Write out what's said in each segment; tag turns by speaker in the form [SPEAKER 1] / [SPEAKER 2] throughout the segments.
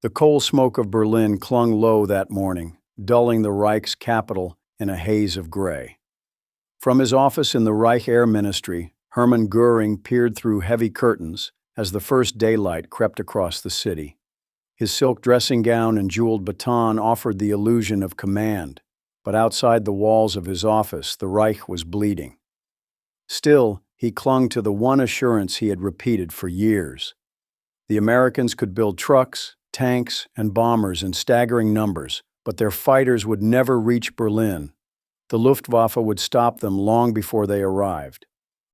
[SPEAKER 1] The coal smoke of Berlin clung low that morning, dulling the Reich's capital in a haze of gray. From his office in the Reich Air Ministry, Hermann Göring peered through heavy curtains as the first daylight crept across the city. His silk dressing gown and jeweled baton offered the illusion of command, but outside the walls of his office, the Reich was bleeding. Still, he clung to the one assurance he had repeated for years. The Americans could build trucks, tanks, and bombers in staggering numbers, but their fighters would never reach Berlin. The Luftwaffe would stop them long before they arrived.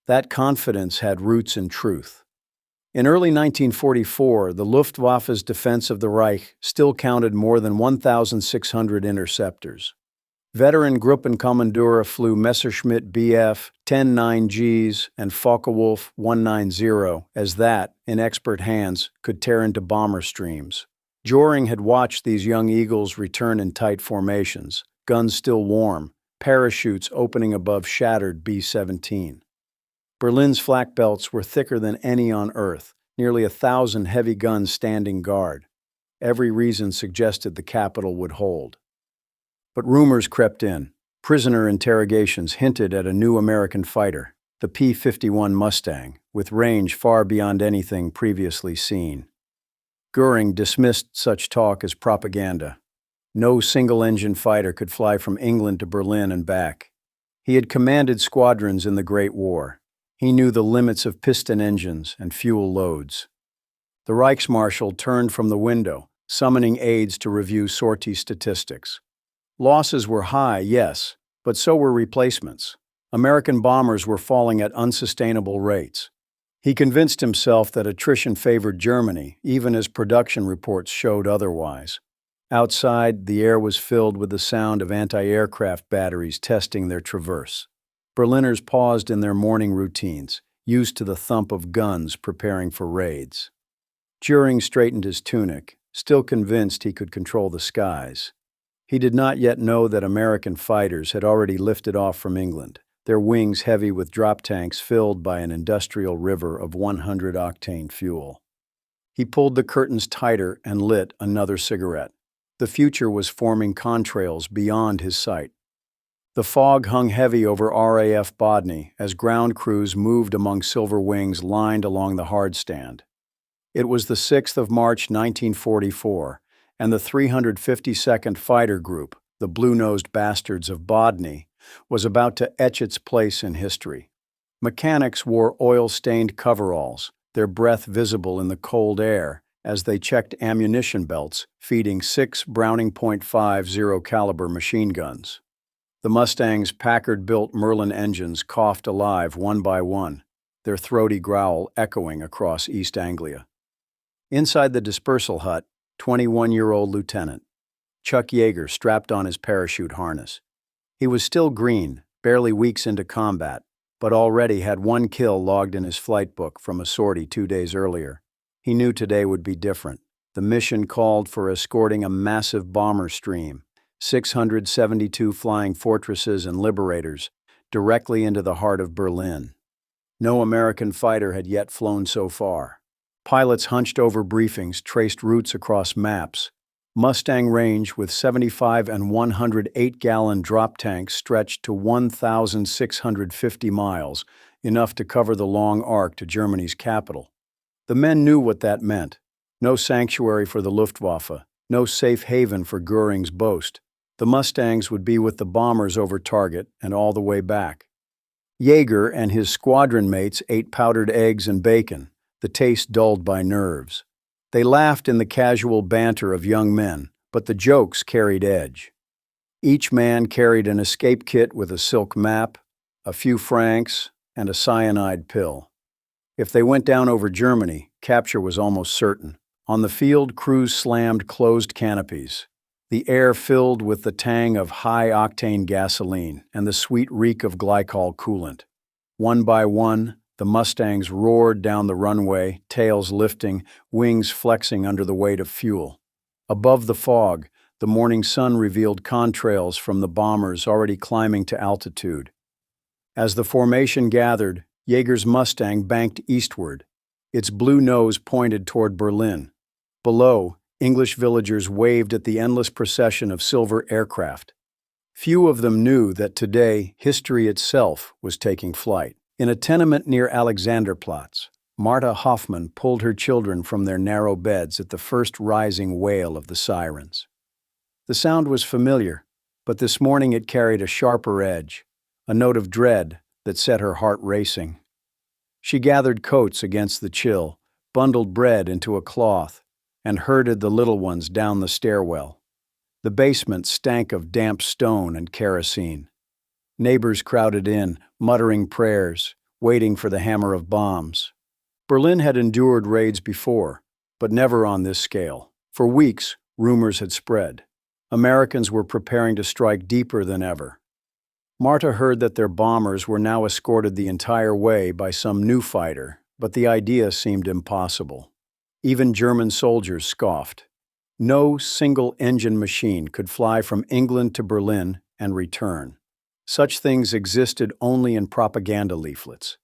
[SPEAKER 1] That confidence had roots in truth. In early 1944, the Luftwaffe's defense of the Reich still counted more than 1,600 interceptors. Veteran Gruppenkommandeur flew Messerschmitt Bf 10-9Gs and Focke-Wulf 190 as that, in expert hands, could tear into bomber streams. Göring had watched these young eagles return in tight formations, guns still warm, parachutes opening above shattered B-17. Berlin's flak belts were thicker than any on Earth, nearly 1,000 heavy guns standing guard. Every reason suggested the capital would hold. But rumors crept in. Prisoner interrogations hinted at a new American fighter, the P-51 Mustang, with range far beyond anything previously seen. Göring dismissed such talk as propaganda. No single-engine fighter could fly from England to Berlin and back. He had commanded squadrons in the Great War. He knew the limits of piston engines and fuel loads. The Reichsmarshal turned from the window, summoning aides to review sortie statistics. Losses were high, yes, but so were replacements. American bombers were falling at unsustainable rates. He convinced himself that attrition favored Germany, even as production reports showed otherwise. Outside, the air was filled with the sound of anti-aircraft batteries testing their traverse. Berliners paused in their morning routines, used to the thump of guns preparing for raids. Göring straightened his tunic, still convinced he could control the skies. He did not yet know that American fighters had already lifted off from England, their wings heavy with drop tanks filled by an industrial river of 100-octane fuel. He pulled the curtains tighter and lit another cigarette. The future was forming contrails beyond his sight. The fog hung heavy over RAF Bodny as ground crews moved among silver wings lined along the hardstand. It was the 6th of March 1944, and the 352nd Fighter Group, the blue-nosed bastards of Bodny, was about to etch its place in history. Mechanics wore oil-stained coveralls, their breath visible in the cold air as they checked ammunition belts feeding 6 Browning .50 caliber machine guns. The Mustang's Packard-built Merlin engines coughed alive one by one, their throaty growl echoing across East Anglia. Inside the dispersal hut, 21-year-old Lieutenant Chuck Yeager strapped on his parachute harness. He was still green, barely weeks into combat, but already had 1 kill logged in his flight book from a sortie 2 days earlier. He knew today would be different. The mission called for escorting a massive bomber stream, 672 flying fortresses and liberators, directly into the heart of Berlin. No American fighter had yet flown so far. Pilots hunched over briefings traced routes across maps. Mustang range with 75 and 108-gallon drop tanks stretched to 1,650 miles, enough to cover the long arc to Germany's capital. The men knew what that meant. No sanctuary for the Luftwaffe, no safe haven for Göring's boast. The Mustangs would be with the bombers over target and all the way back. Yeager and his squadron mates ate powdered eggs and bacon, the taste dulled by nerves. They laughed in the casual banter of young men, but the jokes carried edge. Each man carried an escape kit with a silk map, a few francs, and a cyanide pill. If they went down over Germany, capture was almost certain. On the field, crews slammed closed canopies. The air filled with the tang of high-octane gasoline and the sweet reek of glycol coolant. One by one, the Mustangs roared down the runway, tails lifting, wings flexing under the weight of fuel. Above the fog, the morning sun revealed contrails from the bombers already climbing to altitude. As the formation gathered, Yeager's Mustang banked eastward. Its blue nose pointed toward Berlin. Below, English villagers waved at the endless procession of silver aircraft. Few of them knew that today history itself was taking flight. In a tenement near Alexanderplatz, Marta Hoffman pulled her children from their narrow beds at the first rising wail of the sirens. The sound was familiar, but this morning it carried a sharper edge, a note of dread that set her heart racing. She gathered coats against the chill, bundled bread into a cloth, and herded the little ones down the stairwell. The basement stank of damp stone and kerosene. Neighbors crowded in, muttering prayers, waiting for the hammer of bombs. Berlin had endured raids before, but never on this scale. For weeks, rumors had spread. Americans were preparing to strike deeper than ever. Marta heard that their bombers were now escorted the entire way by some new fighter, but the idea seemed impossible. Even German soldiers scoffed. No single engine machine could fly from England to Berlin and return. Such things existed only in propaganda leaflets.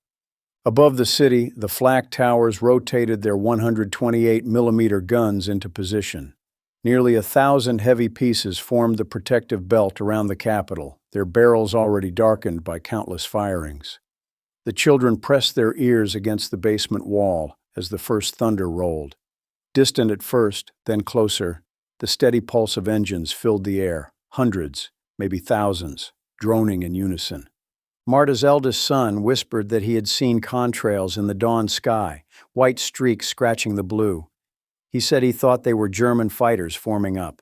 [SPEAKER 1] Above the city, the flak towers rotated their 128mm guns into position. Nearly 1,000 heavy pieces formed the protective belt around the capital, their barrels already darkened by countless firings. The children pressed their ears against the basement wall as the first thunder rolled. Distant at first, then closer, the steady pulse of engines filled the air, hundreds, maybe thousands, droning in unison. Marta's eldest son whispered that he had seen contrails in the dawn sky, white streaks scratching the blue. He said he thought they were German fighters forming up.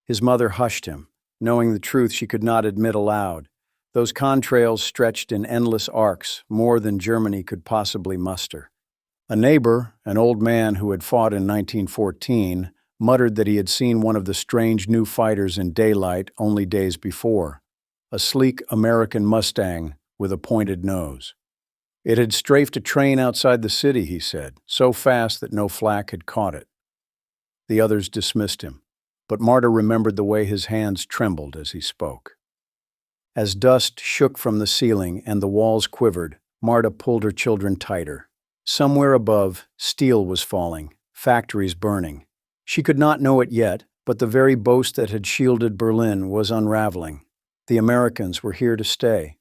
[SPEAKER 1] His mother hushed him, knowing the truth she could not admit aloud. Those contrails stretched in endless arcs, more than Germany could possibly muster. A neighbor, an old man who had fought in 1914, muttered that he had seen one of the strange new fighters in daylight only days before, a sleek American Mustang with a pointed nose. It had strafed a train outside the city, he said, so fast that no flak had caught it. The others dismissed him, but Marta remembered the way his hands trembled as he spoke. As dust shook from the ceiling and the walls quivered, Marta pulled her children tighter. Somewhere above, steel was falling, factories burning. She could not know it yet, but the very boast that had shielded Berlin was unraveling. The Americans were here to stay.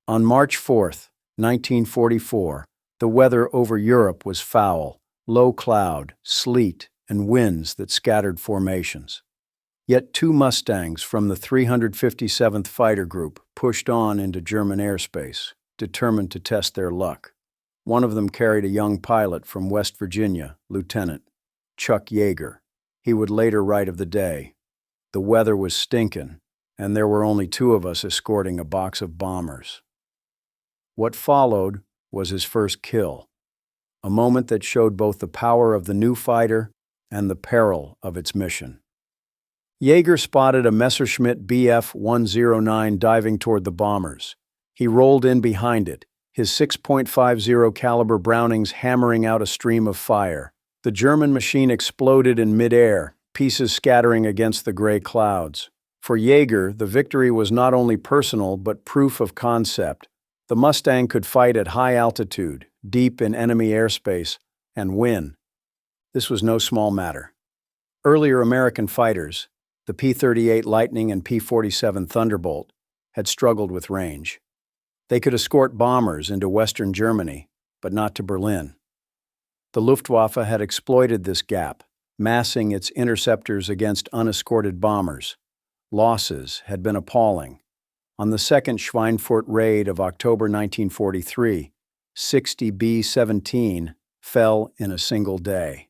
[SPEAKER 1] On March 4th, 1944, the weather over Europe was foul, low cloud, sleet, and winds that scattered formations. Yet 2 Mustangs from the 357th Fighter Group pushed on into German airspace, determined to test their luck. One of them carried a young pilot from West Virginia, Lieutenant Chuck Yeager. He would later write of the day, "The weather was stinkin', and there were only 2 of us escorting a box of bombers." What followed was his first kill, a moment that showed both the power of the new fighter and the peril of its mission. Yeager spotted a Messerschmitt Bf 109 diving toward the bombers. He rolled in behind it, his 6.50 caliber Brownings hammering out a stream of fire. The German machine exploded in midair, pieces scattering against the gray clouds. For Yeager, the victory was not only personal but proof of concept. The Mustang could fight at high altitude, deep in enemy airspace, and win. This was no small matter. Earlier American fighters, the P-38 Lightning and P-47 Thunderbolt, had struggled with range. They could escort bombers into Western Germany, but not to Berlin. The Luftwaffe had exploited this gap, massing its interceptors against unescorted bombers. Losses had been appalling. On the second Schweinfurt raid of October 1943, 60 B-17 fell in a single day.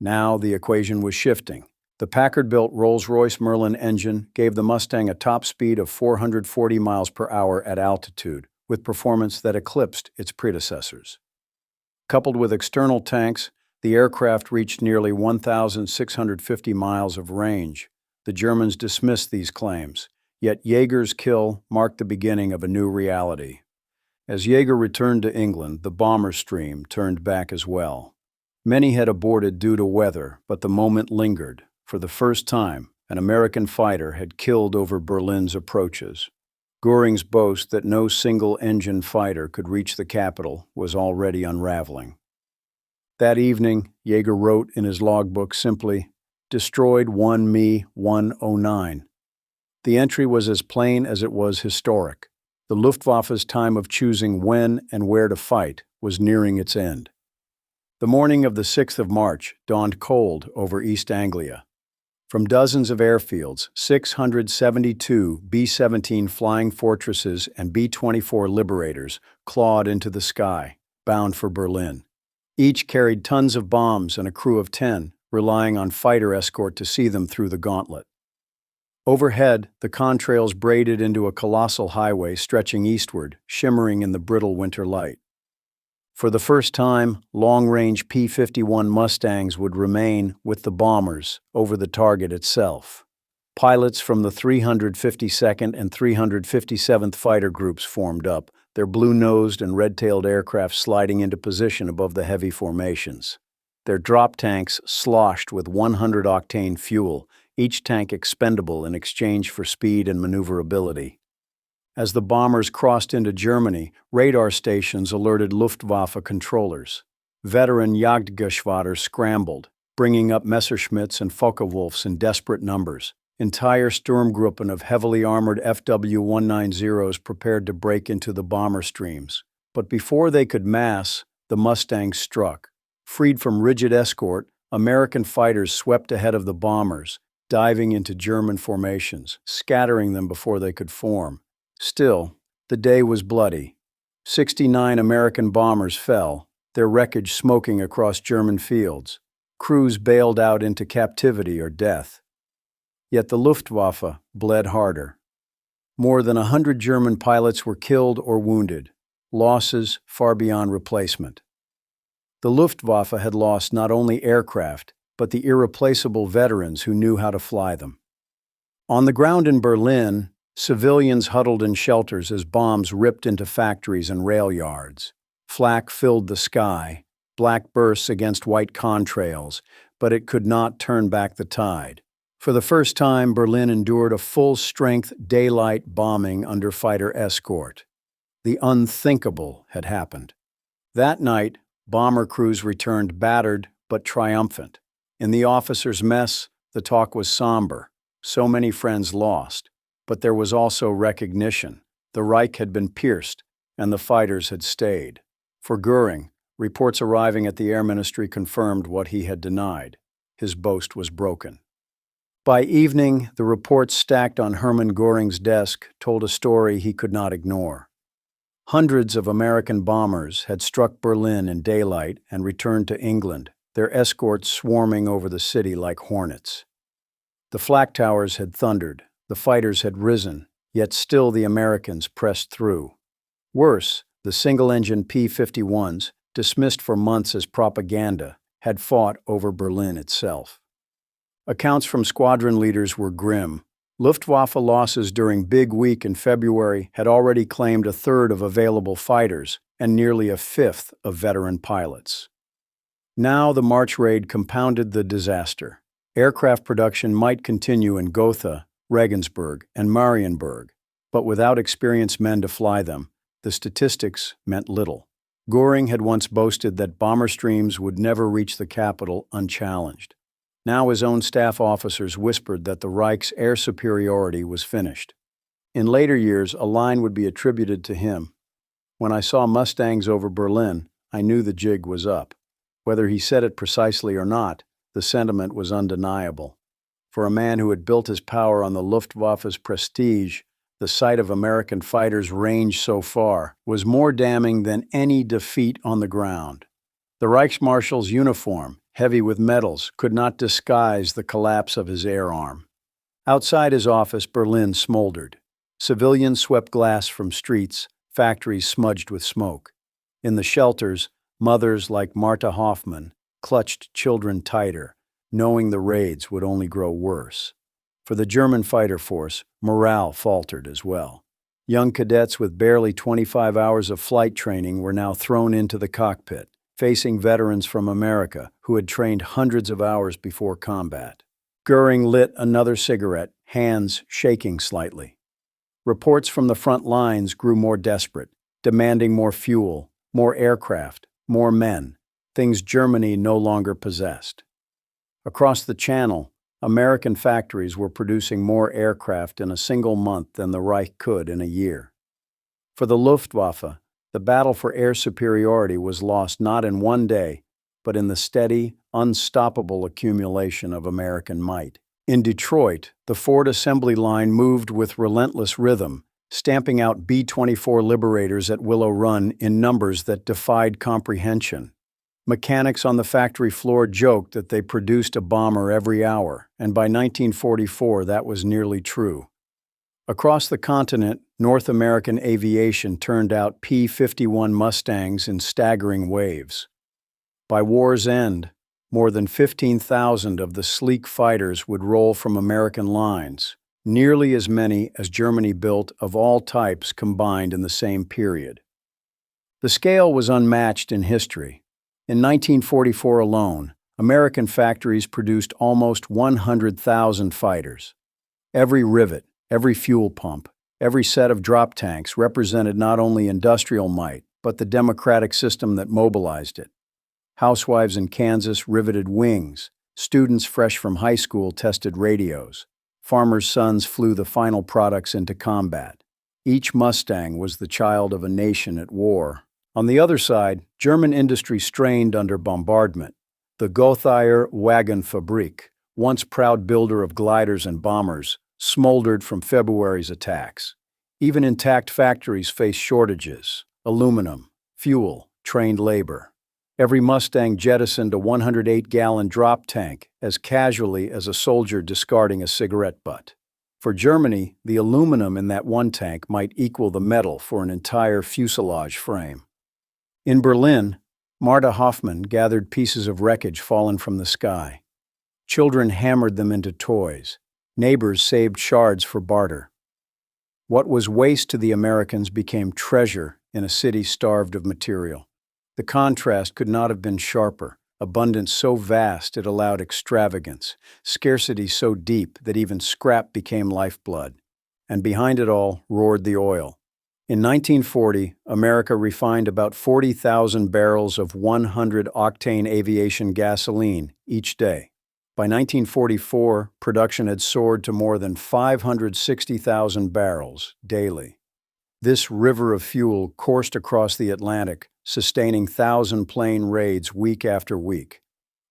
[SPEAKER 1] Now the equation was shifting. The Packard-built Rolls-Royce Merlin engine gave the Mustang a top speed of 440 miles per hour at altitude, with performance that eclipsed its predecessors. Coupled with external tanks, the aircraft reached nearly 1,650 miles of range. The Germans dismissed these claims, yet Yeager's kill marked the beginning of a new reality. As Yeager returned to England, the bomber stream turned back as well. Many had aborted due to weather, but the moment lingered. For the first time, an American fighter had killed over Berlin's approaches. Göring's boast that no single-engine fighter could reach the capital was already unraveling. That evening, Yeager wrote in his logbook simply, "Destroyed 1 Me 109." The entry was as plain as it was historic. The Luftwaffe's time of choosing when and where to fight was nearing its end. The morning of the 6th of March dawned cold over East Anglia. From dozens of airfields, 672 B-17 Flying Fortresses and B-24 Liberators clawed into the sky, bound for Berlin. Each carried tons of bombs and a crew of 10, relying on fighter escort to see them through the gauntlet. Overhead, the contrails braided into a colossal highway stretching eastward, shimmering in the brittle winter light. For the first time, long-range P-51 Mustangs would remain with the bombers over the target itself. Pilots from the 352nd and 357th Fighter Groups formed up, their blue-nosed and red-tailed aircraft sliding into position above the heavy formations. Their drop tanks sloshed with 100-octane fuel, each tank expendable in exchange for speed and maneuverability. As the bombers crossed into Germany, radar stations alerted Luftwaffe controllers. Veteran Jagdgeschwader scrambled, bringing up Messerschmitts and Focke-Wulfs in desperate numbers. Entire Sturmgruppen of heavily armored FW-190s prepared to break into the bomber streams. But before they could mass, the Mustangs struck. Freed from rigid escort, American fighters swept ahead of the bombers, diving into German formations, scattering them before they could form. Still, the day was bloody. 69 American bombers fell, their wreckage smoking across German fields. Crews bailed out into captivity or death. Yet the Luftwaffe bled harder. More than 100 German pilots were killed or wounded, losses far beyond replacement. The Luftwaffe had lost not only aircraft, but the irreplaceable veterans who knew how to fly them. On the ground in Berlin, civilians huddled in shelters as bombs ripped into factories and rail yards. Flak filled the sky, black bursts against white contrails, but it could not turn back the tide. For the first time, Berlin endured a full-strength daylight bombing under fighter escort. The unthinkable had happened. That night, bomber crews returned battered but triumphant. In the officers' mess, the talk was somber. So many friends lost. But there was also recognition. The Reich had been pierced, and the fighters had stayed. For Göring, reports arriving at the Air Ministry confirmed what he had denied. His boast was broken. By evening, the reports stacked on Hermann Göring's desk told a story he could not ignore. Hundreds of American bombers had struck Berlin in daylight and returned to England, their escorts swarming over the city like hornets. The flak towers had thundered. The fighters had risen, yet still the Americans pressed through. Worse, the single-engine P-51s, dismissed for months as propaganda, had fought over Berlin itself. Accounts from squadron leaders were grim. Luftwaffe losses during Big Week in February had already claimed a third of available fighters and nearly a fifth of veteran pilots. Now the March raid compounded the disaster. Aircraft production might continue in Gotha, Regensburg, and Marienburg, but without experienced men to fly them, the statistics meant little. Göring had once boasted that bomber streams would never reach the capital unchallenged. Now his own staff officers whispered that the Reich's air superiority was finished. In later years, a line would be attributed to him. "When I saw Mustangs over Berlin, I knew the jig was up." Whether he said it precisely or not, the sentiment was undeniable. For a man who had built his power on the Luftwaffe's prestige, the sight of American fighters ranged so far was more damning than any defeat on the ground. The Reichsmarshal's uniform, heavy with medals, could not disguise the collapse of his air arm. Outside his office, Berlin smoldered. Civilians swept glass from streets, factories smudged with smoke. In the shelters, mothers like Martha Hoffmann clutched children tighter, knowing the raids would only grow worse. For the German fighter force, morale faltered as well. Young cadets with barely 25 hours of flight training were now thrown into the cockpit, facing veterans from America who had trained hundreds of hours before combat. Göring lit another cigarette, hands shaking slightly. Reports from the front lines grew more desperate, demanding more fuel, more aircraft, more men. things Germany no longer possessed. Across the Channel, American factories were producing more aircraft in a single month than the Reich could in a year. For the Luftwaffe, the battle for air superiority was lost not in one day, but in the steady, unstoppable accumulation of American might. In Detroit, the Ford assembly line moved with relentless rhythm, stamping out B-24 Liberators at Willow Run in numbers that defied comprehension. Mechanics on the factory floor joked that they produced a bomber every hour, and by 1944 that was nearly true. Across the continent, North American aviation turned out P-51 Mustangs in staggering waves. By war's end, more than 15,000 of the sleek fighters would roll from American lines, nearly as many as Germany built of all types combined in the same period. The scale was unmatched in history. In 1944 alone, American factories produced almost 100,000 fighters. Every rivet, every fuel pump, every set of drop tanks represented not only industrial might, but the democratic system that mobilized it. Housewives in Kansas riveted wings, students fresh from high school tested radios, farmers' sons flew the final products into combat. Each Mustang was the child of a nation at war. On the other side, German industry strained under bombardment. The Gothaer Wagenfabrik, once proud builder of gliders and bombers, smoldered from February's attacks. Even intact factories faced shortages: aluminum, fuel, trained labor. Every Mustang jettisoned a 108-gallon drop tank as casually as a soldier discarding a cigarette butt. For Germany, the aluminum in that one tank might equal the metal for an entire fuselage frame. In Berlin, Marta Hoffmann gathered pieces of wreckage fallen from the sky. Children hammered them into toys. Neighbors saved shards for barter. What was waste to the Americans became treasure in a city starved of material. The contrast could not have been sharper, abundance so vast it allowed extravagance, scarcity so deep that even scrap became lifeblood. And behind it all roared the oil. In 1940, America refined about 40,000 barrels of 100-octane aviation gasoline each day. By 1944, production had soared to more than 560,000 barrels daily. This river of fuel coursed across the Atlantic, sustaining thousand-plane raids week after week.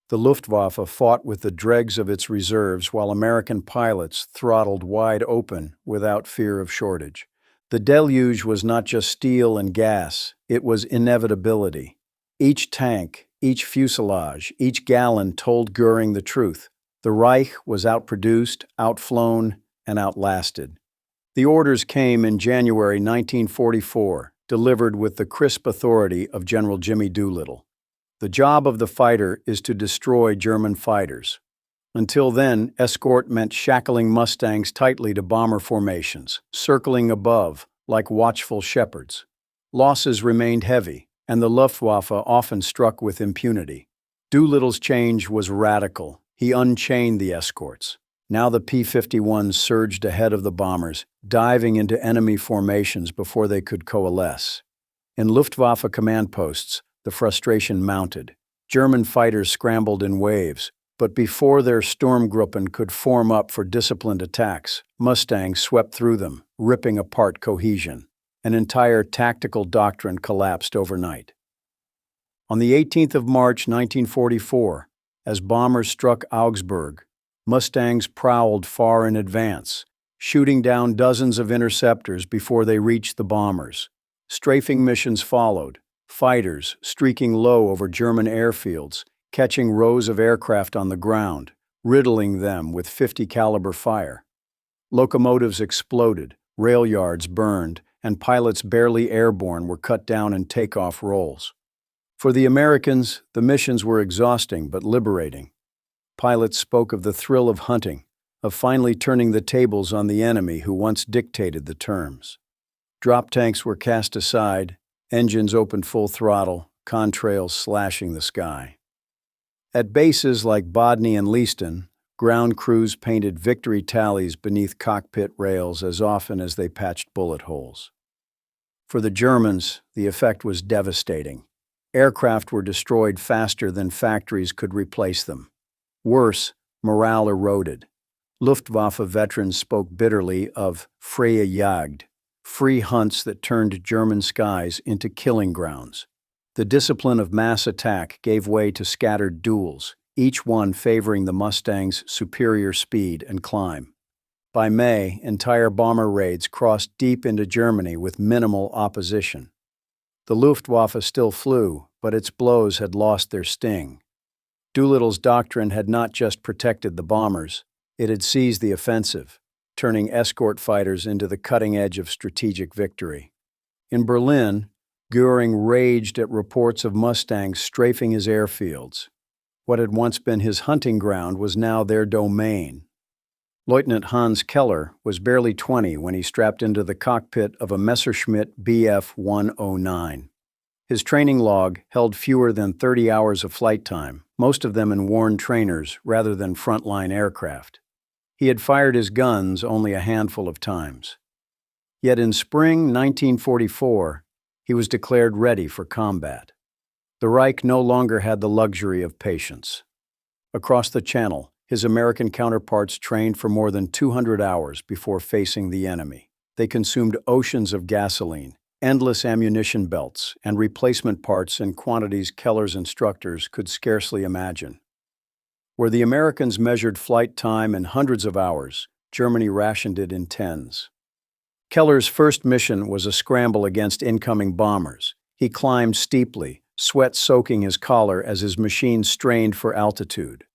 [SPEAKER 1] The Luftwaffe fought with the dregs of its reserves while American pilots throttled wide open without fear of shortage. The deluge was not just steel and gas, it was inevitability. Each tank, each fuselage, each gallon told Göring the truth. The Reich was outproduced, outflown, and outlasted. The orders came in January 1944, delivered with the crisp authority of General Jimmy Doolittle. The job of the fighter is to destroy German fighters. Until then, escort meant shackling Mustangs tightly to bomber formations, circling above like watchful shepherds. Losses remained heavy, and the Luftwaffe often struck with impunity. Doolittle's change was radical. He unchained the escorts. Now the P-51s surged ahead of the bombers, diving into enemy formations before they could coalesce. In Luftwaffe command posts, the frustration mounted. German fighters scrambled in waves, but before their Sturmgruppen could form up for disciplined attacks, Mustangs swept through them, ripping apart cohesion. An entire tactical doctrine collapsed overnight. On the 18th of March 1944, as bombers struck Augsburg, Mustangs prowled far in advance, shooting down dozens of interceptors before they reached the bombers. Strafing missions followed, fighters streaking low over German airfields, catching rows of aircraft on the ground, riddling them with .50 caliber fire. Locomotives exploded, rail yards burned, and pilots barely airborne were cut down in takeoff rolls. For the Americans, the missions were exhausting but liberating. Pilots spoke of the thrill of hunting, of finally turning the tables on the enemy who once dictated the terms. Drop tanks were cast aside, engines opened full throttle, contrails slashing the sky. At bases like Bodney and Leiston, ground crews painted victory tallies beneath cockpit rails as often as they patched bullet holes. For the Germans, the effect was devastating. Aircraft were destroyed faster than factories could replace them. Worse, morale eroded. Luftwaffe veterans spoke bitterly of freie Jagd, free hunts that turned German skies into killing grounds. The discipline of mass attack gave way to scattered duels, each one favoring the Mustang's superior speed and climb. By May, entire bomber raids crossed deep into Germany with minimal opposition. The Luftwaffe still flew, but its blows had lost their sting. Doolittle's doctrine had not just protected the bombers, it had seized the offensive, turning escort fighters into the cutting edge of strategic victory. In Berlin, Göring raged at reports of Mustangs strafing his airfields. What had once been his hunting ground was now their domain. Lieutenant Hans Keller was barely 20 when he strapped into the cockpit of a Messerschmitt Bf 109. His training log held fewer than 30 hours of flight time, most of them in worn trainers rather than frontline aircraft. He had fired his guns only a handful of times. Yet in spring 1944, he was declared ready for combat. The Reich no longer had the luxury of patience. Across the Channel, his American counterparts trained for more than 200 hours before facing the enemy. They consumed oceans of gasoline, endless ammunition belts, and replacement parts in quantities Keller's instructors could scarcely imagine. Where the Americans measured flight time in hundreds of hours, Germany rationed it in tens. Keller's first mission was a scramble against incoming bombers. He climbed steeply, sweat soaking his collar as his machine strained for altitude.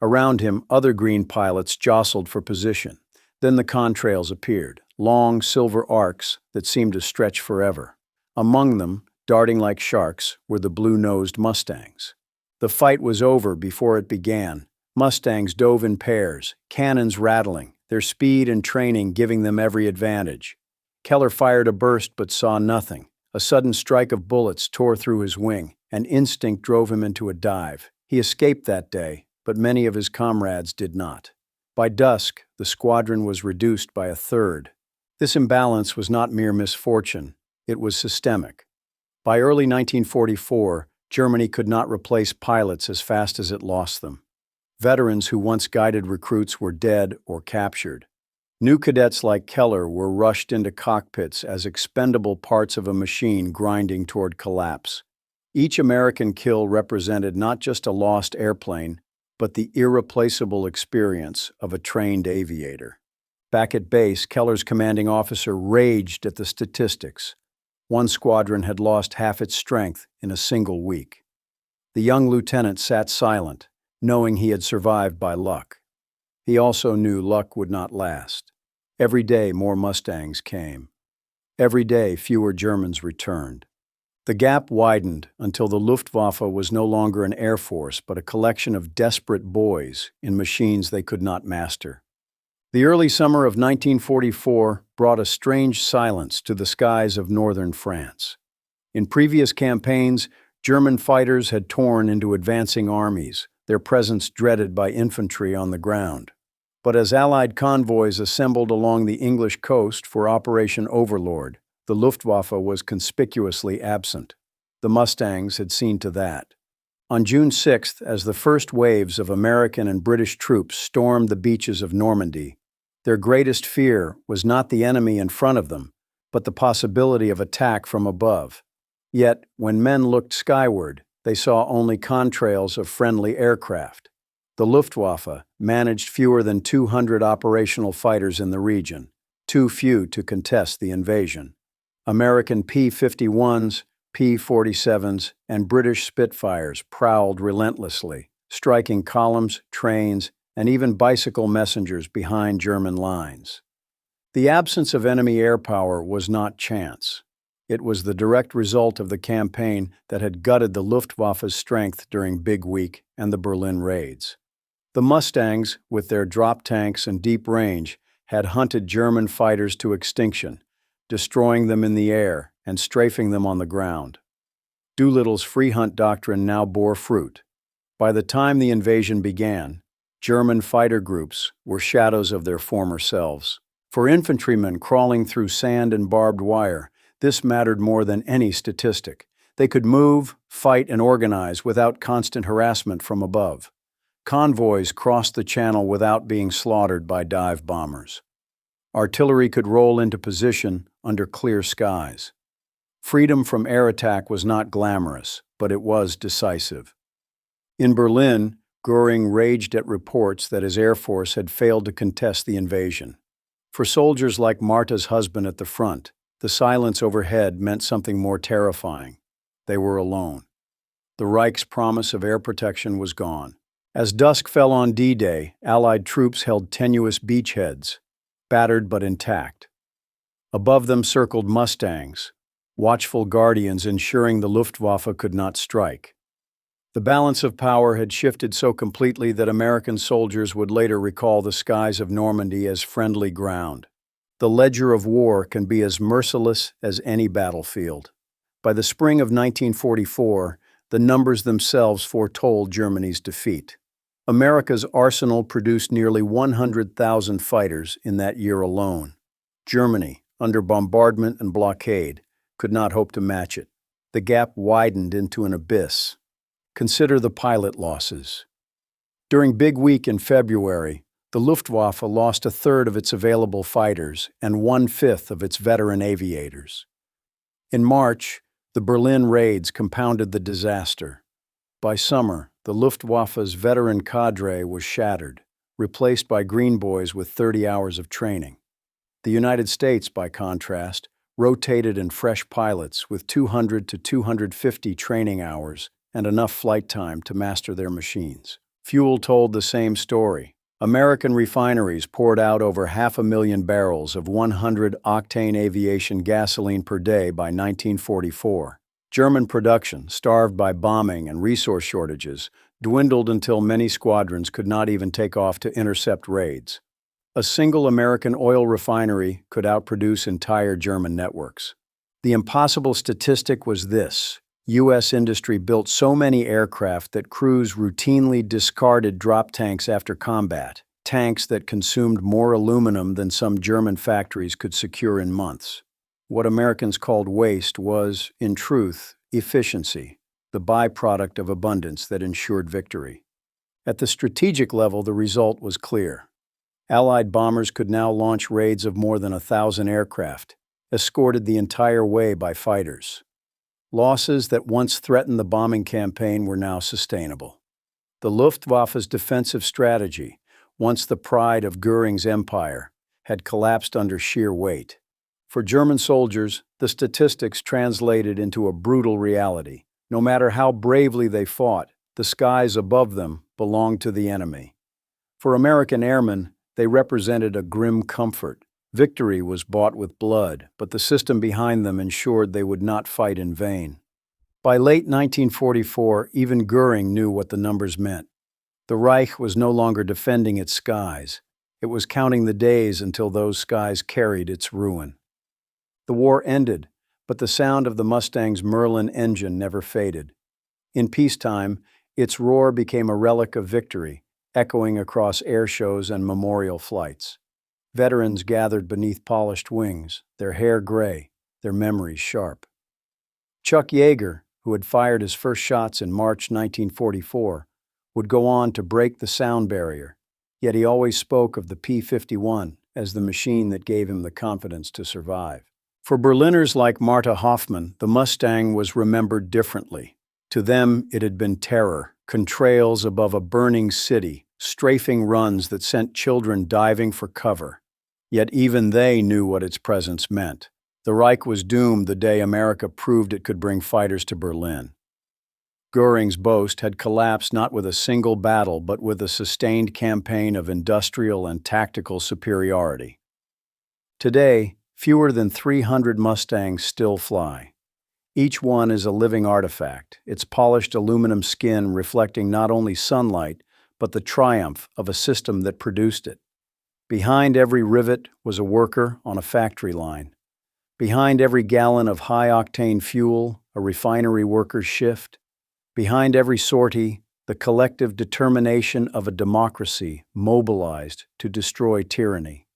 [SPEAKER 1] Around him, other green pilots jostled for position. Then the contrails appeared, long silver arcs that seemed to stretch forever. Among them, darting like sharks, were the blue-nosed Mustangs. The fight was over before it began. Mustangs dove in pairs, cannons rattling, their speed and training giving them every advantage. Keller fired a burst but saw nothing. A sudden strike of bullets tore through his wing, and instinct drove him into a dive. He escaped that day, but many of his comrades did not. By dusk, the squadron was reduced by a third. This imbalance was not mere misfortune, it was systemic. By early 1944, Germany could not replace pilots as fast as it lost them. Veterans who once guided recruits were dead or captured. New cadets like Keller were rushed into cockpits as expendable parts of a machine grinding toward collapse. Each American kill represented not just a lost airplane, but the irreplaceable experience of a trained aviator. Back at base, Keller's commanding officer raged at the statistics. One squadron had lost half its strength in a single week. The young lieutenant sat silent, knowing he had survived by luck. He also knew luck would not last. Every day, more Mustangs came. Every day, fewer Germans returned. The gap widened until the Luftwaffe was no longer an air force, but a collection of desperate boys in machines they could not master. The early summer of 1944 brought a strange silence to the skies of northern France. In previous campaigns, German fighters had torn into advancing armies, their presence dreaded by infantry on the ground. But as Allied convoys assembled along the English coast for Operation Overlord, the Luftwaffe was conspicuously absent. The Mustangs had seen to that. On June 6th, as the first waves of American and British troops stormed the beaches of Normandy, their greatest fear was not the enemy in front of them, but the possibility of attack from above. Yet, when men looked skyward, they saw only contrails of friendly aircraft. The Luftwaffe managed fewer than 200 operational fighters in the region, too few to contest the invasion. American P-51s, P-47s, and British Spitfires prowled relentlessly, striking columns, trains, and even bicycle messengers behind German lines. The absence of enemy air power was not chance. It was the direct result of the campaign that had gutted the Luftwaffe's strength during Big Week and the Berlin raids. The Mustangs, with their drop tanks and deep range, had hunted German fighters to extinction, destroying them in the air and strafing them on the ground. Doolittle's free hunt doctrine now bore fruit. By the time the invasion began, German fighter groups were shadows of their former selves. For infantrymen crawling through sand and barbed wire, this mattered more than any statistic. They could move, fight, and organize without constant harassment from above. Convoys crossed the channel without being slaughtered by dive bombers. Artillery could roll into position under clear skies. Freedom from air attack was not glamorous, but it was decisive. In Berlin, Göring raged at reports that his air force had failed to contest the invasion. For soldiers like Marta's husband at the front, the silence overhead meant something more terrifying. They were alone. The Reich's promise of air protection was gone. As dusk fell on D-Day, Allied troops held tenuous beachheads, battered but intact. Above them circled Mustangs, watchful guardians ensuring the Luftwaffe could not strike. The balance of power had shifted so completely that American soldiers would later recall the skies of Normandy as friendly ground. The ledger of war can be as merciless as any battlefield. By the spring of 1944, the numbers themselves foretold Germany's defeat. America's arsenal produced nearly 100,000 fighters in that year alone. Germany, under bombardment and blockade, could not hope to match it. The gap widened into an abyss. Consider the pilot losses. During Big Week in February, the Luftwaffe lost a third of its available fighters and 1/5 of its veteran aviators. In March, the Berlin raids compounded the disaster. By summer, the Luftwaffe's veteran cadre was shattered, replaced by green boys with 30 hours of training. The United States, by contrast, rotated in fresh pilots with 200 to 250 training hours and enough flight time to master their machines. Fuel told the same story. American refineries poured out over 500,000 barrels of 100-octane aviation gasoline per day by 1944. German production, starved by bombing and resource shortages, dwindled until many squadrons could not even take off to intercept raids. A single American oil refinery could outproduce entire German networks. The impossible statistic was this: U.S. industry built so many aircraft that crews routinely discarded drop tanks after combat, tanks that consumed more aluminum than some German factories could secure in months. What Americans called waste was, in truth, efficiency, the byproduct of abundance that ensured victory. At the strategic level, the result was clear. Allied bombers could now launch raids of more than 1,000 aircraft, escorted the entire way by fighters. Losses that once threatened the bombing campaign were now sustainable. The Luftwaffe's defensive strategy, once the pride of Göring's empire, had collapsed under sheer weight. For German soldiers, the statistics translated into a brutal reality. No matter how bravely they fought, the skies above them belonged to the enemy. For American airmen, they represented a grim comfort. Victory was bought with blood, but the system behind them ensured they would not fight in vain. By late 1944, even Göring knew what the numbers meant. The Reich was no longer defending its skies. It was counting the days until those skies carried its ruin. The war ended, but the sound of the Mustang's Merlin engine never faded. In peacetime, its roar became a relic of victory, echoing across air shows and memorial flights. Veterans gathered beneath polished wings, their hair gray, their memories sharp. Chuck Yeager, who had fired his first shots in March 1944, would go on to break the sound barrier, yet he always spoke of the P-51 as the machine that gave him the confidence to survive. For Berliners like Marta Hoffmann, the Mustang was remembered differently. To them, it had been terror, contrails above a burning city, strafing runs that sent children diving for cover. Yet even they knew what its presence meant. The Reich was doomed the day America proved it could bring fighters to Berlin. Göring's boast had collapsed not with a single battle, but with a sustained campaign of industrial and tactical superiority. Today, fewer than 300 Mustangs still fly. Each one is a living artifact, its polished aluminum skin reflecting not only sunlight, but the triumph of a system that produced it. Behind every rivet was a worker on a factory line. Behind every gallon of high-octane fuel, a refinery worker's shift. Behind every sortie, the collective determination of a democracy mobilized to destroy tyranny.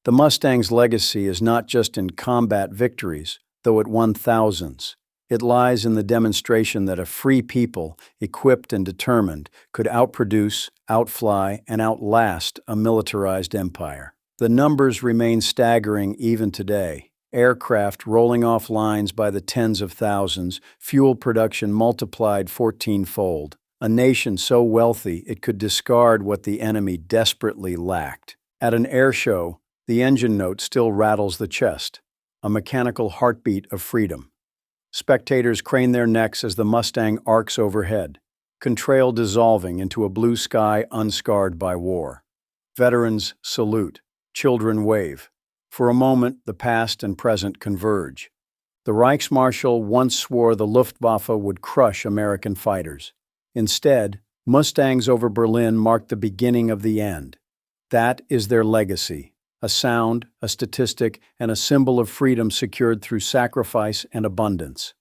[SPEAKER 1] The Mustang's legacy is not just in combat victories, though it won thousands. It lies in the demonstration that a free people, equipped and determined, could outproduce, outfly, and outlast a militarized empire. The numbers remain staggering even today. Aircraft rolling off lines by the tens of thousands, fuel production multiplied 14-fold. A nation so wealthy it could discard what the enemy desperately lacked. At an air show, the engine note still rattles the chest, a mechanical heartbeat of freedom. Spectators crane their necks as the Mustang arcs overhead, contrail dissolving into a blue sky unscarred by war. Veterans salute, children wave. For a moment, the past and present converge. The Reichsmarschall once swore the Luftwaffe would crush American fighters. Instead, Mustangs over Berlin marked the beginning of the end. That is their legacy, a sound, a statistic, and a symbol of freedom secured through sacrifice and abundance.